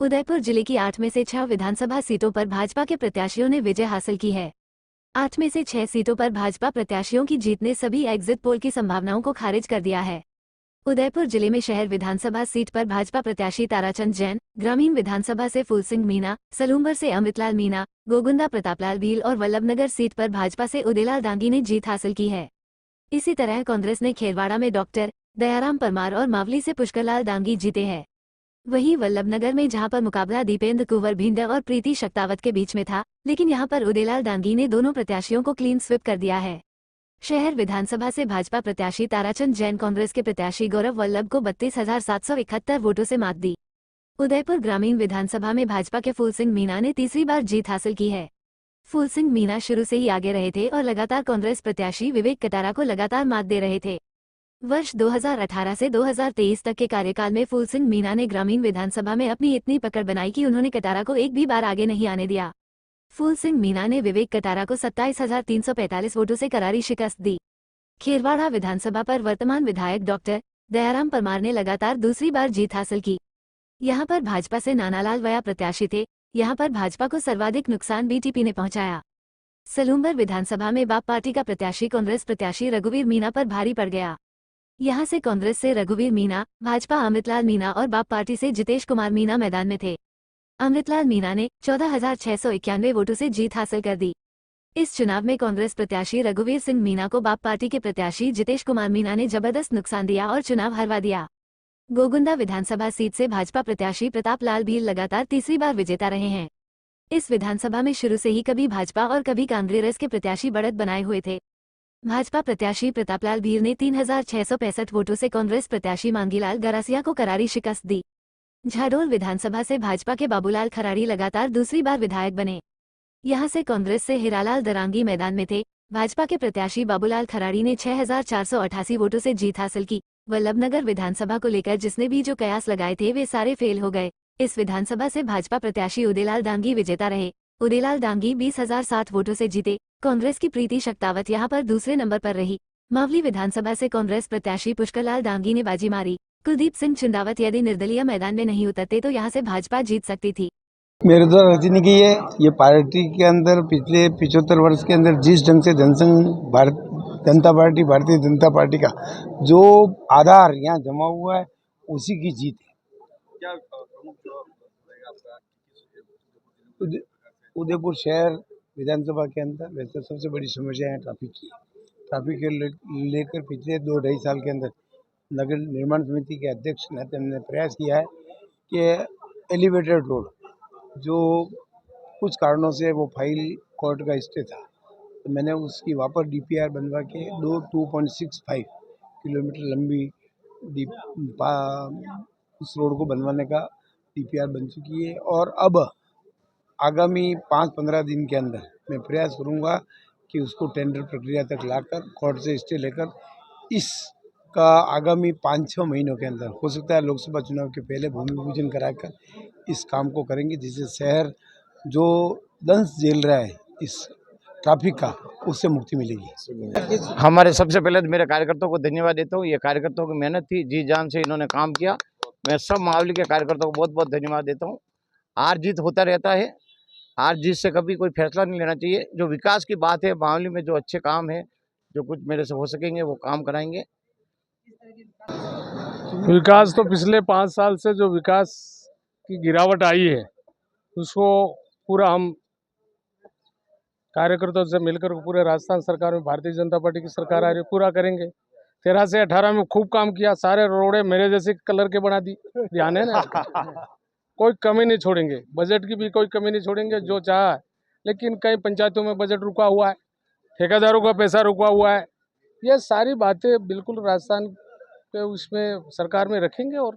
उदयपुर जिले की 8 में से 6 विधानसभा सीटों पर भाजपा के प्रत्याशियों ने विजय हासिल की है। 8 में से 6 सीटों पर भाजपा प्रत्याशियों की जीत ने सभी एग्जिट पोल की संभावनाओं को खारिज कर दिया है। उदयपुर जिले में शहर विधानसभा सीट पर भाजपा प्रत्याशी ताराचंद जैन, ग्रामीण विधानसभा से फूल सिंह मीणा, सलूम्बर से अमृतलाल मीणा, गोगुंदा प्रतापलाल भील और वल्लभनगर सीट पर भाजपा से उदयलाल दांगी ने जीत हासिल की है। इसी तरह कांग्रेस ने खेरवाड़ा में डॉक्टर दयाराम परमार और मावली से पुष्करलाल दांगी जीते हैं। वहीं वल्लभनगर में जहां पर मुकाबला दीपेंद्र कुंवर भिंड और प्रीति शक्तावत के बीच में था, लेकिन यहां पर उदयलाल दांगी ने दोनों प्रत्याशियों को क्लीन स्वीप कर दिया है। शहर विधानसभा से भाजपा प्रत्याशी ताराचंद जैन कांग्रेस के प्रत्याशी गौरव वल्लभ को 32,771 वोटों से मात दी। उदयपुर ग्रामीण विधानसभा में भाजपा के फूल सिंह मीणा ने तीसरी बार जीत हासिल की है। फूल सिंह मीणा शुरू से ही आगे रहे थे और लगातार कांग्रेस प्रत्याशी विवेक कटारा को लगातार मात दे रहे थे। वर्ष 2018 से 2023 तक के कार्यकाल में फूल सिंह मीणा ने ग्रामीण विधानसभा में अपनी इतनी पकड़ बनाई कि उन्होंने कटारा को एक भी बार आगे नहीं आने दिया। फूल सिंह मीणा ने विवेक कटारा को 27,345 वोटों से करारी शिकस्त दी। खेरवाड़ा विधानसभा पर वर्तमान विधायक डॉक्टर दयाराम परमार ने लगातार दूसरी बार जीत हासिल की। यहां पर भाजपा से नानालाल वया प्रत्याशी थे। यहां पर भाजपा को सर्वाधिक नुकसान बीटीपी ने पहुंचाया। सलूम्बर विधानसभा में बाप पार्टी का प्रत्याशी कांग्रेस प्रत्याशी रघुवीर मीणा पर भारी पड़ गया। यहां से कांग्रेस से रघुवीर मीणा, भाजपा अमृतलाल मीणा और बाप पार्टी से जितेश कुमार मीणा मैदान में थे। अमृतलाल मीणा ने 14,691 वोटों से जीत हासिल कर दी। इस चुनाव में कांग्रेस प्रत्याशी रघुवीर सिंह मीणा को बाप पार्टी के प्रत्याशी जितेश कुमार मीणा ने जबरदस्त नुकसान दिया और चुनाव हरवा दिया। गोगुंदा विधानसभा सीट से भाजपा प्रत्याशी प्रतापलाल भील लगातार तीसरी बार विजेता रहे हैं। इस विधानसभा में शुरू से ही कभी भाजपा और कभी कांग्रेस के प्रत्याशी बढ़त बनाए हुए थे। भाजपा प्रत्याशी प्रतापलाल भील ने 3,665 वोटों से कांग्रेस प्रत्याशी मांगीलाल गरासिया को करारी शिकस्त दी। झाडोल विधानसभा से भाजपा के बाबूलाल खराड़ी लगातार दूसरी बार विधायक बने। यहां से कांग्रेस से हीरालाल दरांगी मैदान में थे। भाजपा के प्रत्याशी बाबूलाल खराड़ी ने 6,488 वोटों से जीत हासिल की। वल्लभनगर विधानसभा को लेकर जिसने भी जो कयास लगाए थे वे सारे फेल हो गए। इस विधानसभा से भाजपा प्रत्याशी उदयलाल दांगी विजेता रहे। उदयलाल दांगी 20,007 वोटों से जीते। कांग्रेस की प्रीति शक्तावत यहां पर दूसरे नंबर पर रही। मावली विधानसभा से कांग्रेस प्रत्याशी पुष्करलाल दांगी ने बाजी मारी। कुलदीप सिंह चुंडावत यदि निर्दलीय मैदान में नहीं उतरते तो यहां से भाजपा जीत सकती थी। मेरे द्वारा रचने की ये पार्टी के अंदर पिछले 75 वर्ष के अंदर जिस ढंग से जनता पार्टी भारतीय जनता पार्टी का जो आधार यहाँ जमा हुआ है उसी की जीत है। क्या प्रमुख जो रहेगा आपका उदयपुर शहर विधानसभा के अंदर वैसे सबसे बड़ी समस्या है ट्रैफिक की। ट्रैफिक के लेकर पिछले 2-2.5 साल के अंदर नगर निर्माण समिति के अध्यक्ष ने हमने प्रयास किया है कि एलिवेटेड रोड जो कुछ कारणों से वो फाइल कोर्ट का स्टे था, तो मैंने उसकी वापस डीपीआर बनवा के 2.65 किलोमीटर लंबी उस रोड को बनवाने का डीपीआर बन चुकी है। और अब आगामी 5-15 दिन के अंदर मैं प्रयास करूंगा कि उसको टेंडर प्रक्रिया तक लाकर कोर्ट से स्टे लेकर इसका आगामी 5-6 महीनों के अंदर हो सकता है लोकसभा चुनाव के पहले भूमि पूजन कराकर इस काम को करेंगे, जिससे शहर जो दंश झेल रहा है इस ट्रैफिक का उससे मुक्ति मिलेगी। हमारे सबसे पहले तो मेरे कार्यकर्ताओं को धन्यवाद देता हूँ। ये कार्यकर्ताओं की मेहनत थी, जी जान से इन्होंने काम किया। मैं सब मावली के कार्यकर्ताओं को बहुत बहुत धन्यवाद देता हूँ। हार जीत होता रहता है, हार जीत से कभी कोई फैसला नहीं लेना चाहिए। जो विकास की बात है मावली में, जो अच्छे काम है, जो कुछ मेरे से हो सकेंगे वो काम कराएंगे। विकास तो पिछले 5 साल से जो विकास की गिरावट आई है उसको पूरा हम कार्यकर्ताओं से मिलकर पूरे राजस्थान सरकार में भारतीय जनता पार्टी की सरकार आ रही है पूरा करेंगे। 13 से 18 में खूब काम किया, सारे रोडे मेरे जैसे कलर के बना दी, ध्यान है ना। कोई कमी नहीं छोड़ेंगे, बजट की भी कोई कमी नहीं छोड़ेंगे जो चाहा। लेकिन कई पंचायतों में बजट रुका हुआ है, ठेकेदारों का पैसा रुका हुआ है। ये सारी बातें बिल्कुल राजस्थान के उसमें सरकार में रखेंगे और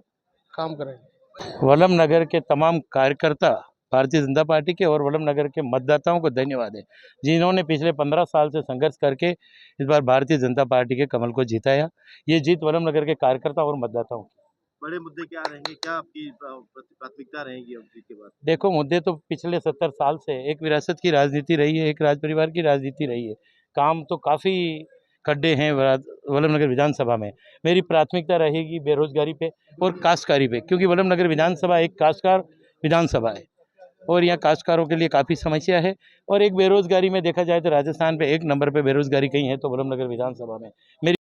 काम करेंगे। वल्लभनगर के तमाम कार्यकर्ता भारतीय जनता पार्टी के और वल्लभनगर के मतदाताओं को धन्यवाद है, जिन्होंने पिछले 15 साल से संघर्ष करके इस बार भारतीय जनता पार्टी के कमल को जिताया। ये जीत वल्लभनगर के कार्यकर्ता और मतदाताओं की। बड़े मुद्दे क्या रहेंगे, क्या आपकी प्राथमिकता रहेगी अब जीत के बाद? देखो, मुद्दे तो पिछले 70 साल से एक विरासत की राजनीति रही है, एक राज परिवार की राजनीति रही है। काम तो काफ़ी खड्डे हैं वल्लभनगर विधानसभा में। मेरी प्राथमिकता रहेगी बेरोजगारी पे और काश्तकारी पे, क्योंकि वल्लभनगर विधानसभा एक काश्तकार विधानसभा है और यहाँ काश्तकारों के लिए काफ़ी समस्या है। और एक बेरोजगारी में देखा जाए तो राजस्थान पे 1 नंबर पे बेरोजगारी कहीं है तो वल्लभनगर विधानसभा में। मेरी